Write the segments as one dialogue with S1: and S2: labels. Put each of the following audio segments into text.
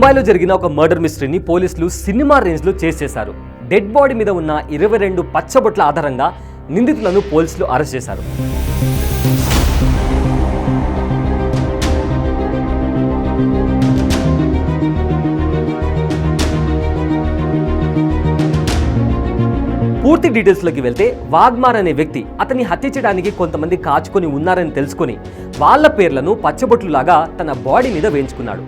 S1: ముంబైలో జరిగిన ఒక మర్డర్ మిస్టరీని పోలీసులు సినిమా రేంజ్లో చేశారు. డెడ్ బాడీ మీద ఉన్న 22 పచ్చబొట్ల ఆధారంగా నిందితులను పోలీసులు అరెస్ట్ చేశారు. పూర్తి డీటెయిల్స్లోకి వెళ్తే వాగ్మార్ అనే వ్యక్తి అతన్ని హత్య చేయడానికి కొంతమంది కాచుకొని ఉన్నారని తెలుసుకొని వాళ్ళ పేర్లను పచ్చబొట్లులాగా తన బాడీ మీద వేయించుకున్నాడు.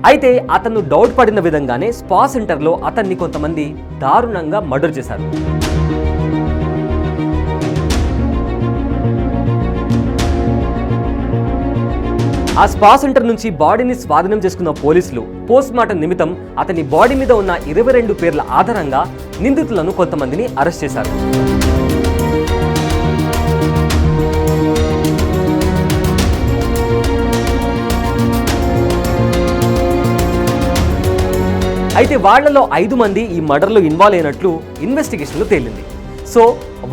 S1: అయితే అతను డౌట్ పడిన విధంగానే స్పా సెంటర్లో అతన్ని కొంతమంది దారుణంగా మర్డర్ చేశారు. ఆ స్పా సెంటర్ నుంచి బాడీని స్వాధీనం చేసుకున్న పోలీసులు పోస్ట్ మార్టం నిమిత్తం అతని బాడీ మీద ఉన్న 22 పేర్ల ఆధారంగా నిందితులను కొంతమందిని అరెస్ట్ చేశారు. అయితే వాళ్లలో 5 మంది ఈ మర్డర్లో ఇన్వాల్వ్ అయినట్లు ఇన్వెస్టిగేషన్లో తేలింది. సో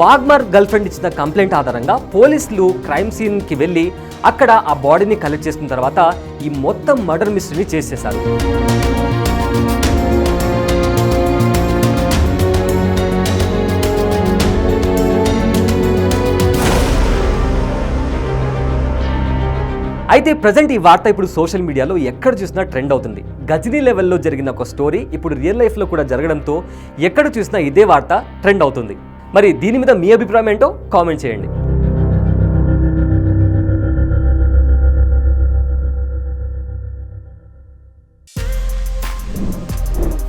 S1: వాగ్మార్ గర్ల్ ఫ్రెండ్ ఇచ్చిన కంప్లైంట్ ఆధారంగా పోలీసులు క్రైమ్ సీన్కి వెళ్ళి అక్కడ ఆ బాడీని కలెక్ట్ చేసుకున్న తర్వాత ఈ మొత్తం మర్డర్ మిస్టరీని చేసేశారు. అయితే ప్రజెంట్ ఈ వార్త ఇప్పుడు సోషల్ మీడియాలో ఎక్కడ చూసినా ట్రెండ్ అవుతుంది. గజనీ లెవెల్లో జరిగిన ఒక స్టోరీ ఇప్పుడు రియల్ లైఫ్లో కూడా జరగడంతో ఎక్కడ చూసినా ఇదే వార్త ట్రెండ్ అవుతుంది. మరి దీని మీద మీ అభిప్రాయం ఏంటో కామెంట్ చేయండి.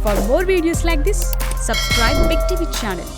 S2: For more videos like this, subscribe Big TV channel.